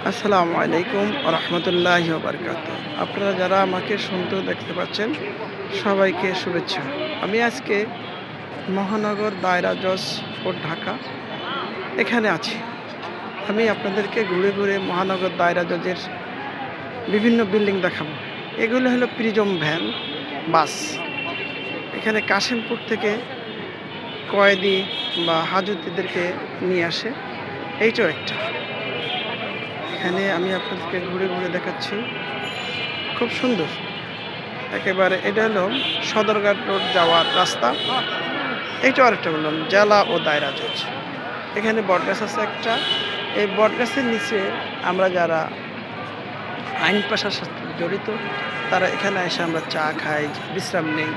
আসসালামু আলাইকুম রহমতুল্লাহি বারকাতুহু। আপনারা যারা আমাকে শুনতে দেখতে পাচ্ছেন সবাইকে শুভেচ্ছা। আমি আজকে মহানগর দায়রা জজ কোর্ট ঢাকা এখানে আছি। আমি আপনাদেরকে ঘুরে ঘুরে মহানগর দায়রা জজের বিভিন্ন বিল্ডিং দেখাবো। এগুলো হলো প্রিজম ভ্যান বাস। এখানে কাশিমপুর থেকে কয়েদি বা হাজতিদেরকে নিয়ে আসে। এইটাও একটা। এখানে আমি আপনাদেরকে ঘুরে ঘুরে দেখাচ্ছি, খুব সুন্দর একেবারে। এটা হলো সদরঘাট রোড যাওয়ার রাস্তা। এইটা আরেকটা বললাম জেলা ও দায়রা জজ। এখানে বটগাছ আছে একটা। এই বটগাছের নিচে আমরা যারা আইন পেশার সাথে জড়িত তারা এখানে এসে আমরা চা খাই, বিশ্রাম নেই।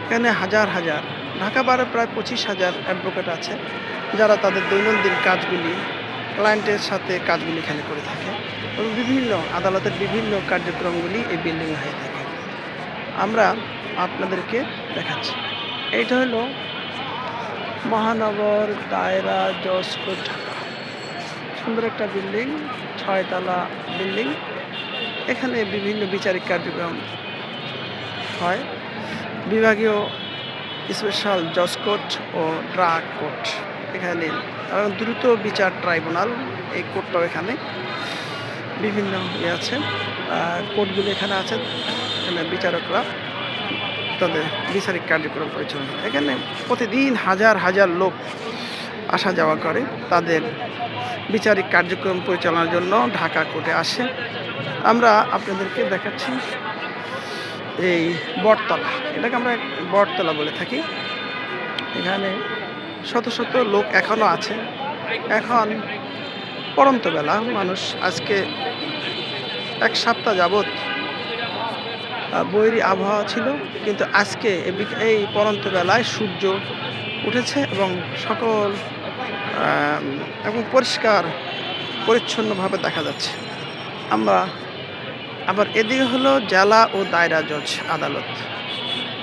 এখানে হাজার হাজার, ঢাকা বারে প্রায় 25,000 অ্যাডভোকেট আছে যারা তাদের দৈনন্দিন কাজগুলি, ক্লায়েন্টের সাথে কাজগুলি এখানে করে থাকে এবং বিভিন্ন আদালতের বিভিন্ন কার্যক্রমগুলি এই বিল্ডিংয়ে হয়ে থাকে। আমরা আপনাদেরকে দেখাচ্ছি। এইটা হলো মহানগর দায়রা জজ কোর্ট ঢাকা। সুন্দর একটা বিল্ডিং, 6 তলা বিল্ডিং। এখানে বিভিন্ন বিচারিক কার্যক্রম হয়। বিভাগীয় স্পেশাল জজ কোর্ট ও ড্রাগ কোর্ট এখানে, এবং দ্রুত বিচার ট্রাইব্যুনাল এই কোর্টটাও এখানে বিভিন্ন আছে। কোর্টগুলো এখানে আছে। এখানে বিচারকরা তাদের বিচারিক কার্যক্রম পরিচালনা। এখানে প্রতিদিন হাজার হাজার লোক আসা যাওয়া করে তাদের বিচারিক কার্যক্রম পরিচালনার জন্য ঢাকা কোর্টে আসে। আমরা আপনাদেরকে দেখাচ্ছি এই বটতলা, এটাকে আমরা বটতলা বলে থাকি। এখানে শত শত লোক এখনও আছে। এখন পড়ন্ত বেলা, মানুষ আজকে এক সপ্তাহ যাবৎ বৈরী আবহাওয়া ছিল, কিন্তু আজকে এই পড়ন্ত বেলায় সূর্য উঠেছে এবং সকল এবং পরিষ্কার পরিচ্ছন্নভাবে দেখা যাচ্ছে। আমরা আবার এদিকে হলো জেলা ও দায়রা জজ আদালত।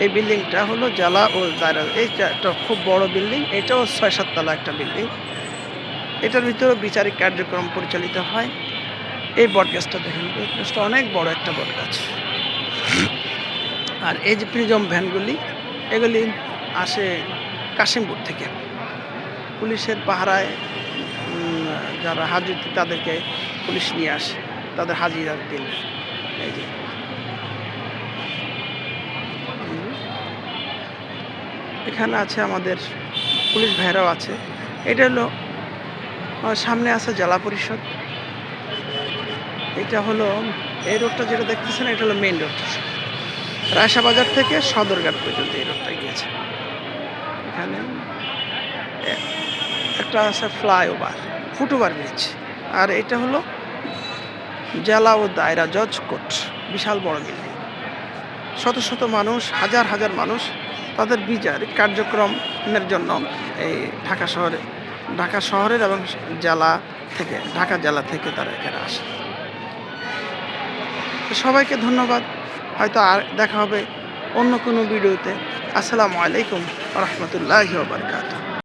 এই বিল্ডিংটা হলো জেলা ও দায়রা। এইটা একটা খুব বড় বিল্ডিং, এটাও 6-7 তলা একটা বিল্ডিং। এটার ভিতরে বিচারিক কার্যক্রম পরিচালিত হয়। এই বটগাছটা দেখেন, বটগাছটা অনেক বড় একটা বটগাছ। আর এই যে প্রিজম ভ্যানগুলি, এগুলি আসে কাশিমপুর থেকে। পুলিশের পাহারায় যারা হাজতি তাদেরকে পুলিশ নিয়ে আসে তাদের হাজিরার দিন। এই যে এখানে আছে আমাদের পুলিশ ভাইরাও আছে। এটা হলো সামনে আছে জেলা পরিষদ। এটা হলো এই রোডটা যেটা দেখতেছেন, এটা হলো মেইন রোড। রায়সা বাজার থেকে সদরঘাট পর্যন্ত এই রোডটা গিয়েছে। এখানে একটা আছে ফ্লাইওভার, ফুটওভার ব্রিজ। আর এটা হলো জেলা ও দায়রা জজ কোর্ট, বিশাল বড় বিল্ডিং। শত শত মানুষ, হাজার হাজার মানুষ তাদের বিচারিক কার্যক্রমের জন্য এই ঢাকা শহরের এবং জেলা থেকে, ঢাকা জেলা থেকে তারা এখানে আসে। সবাইকে ধন্যবাদ। হয়তো আর দেখা হবে অন্য কোনো ভিডিওতে। আসসালামু আলাইকুম রহমতুল্লাহি ওয়া বারাকাতুহু।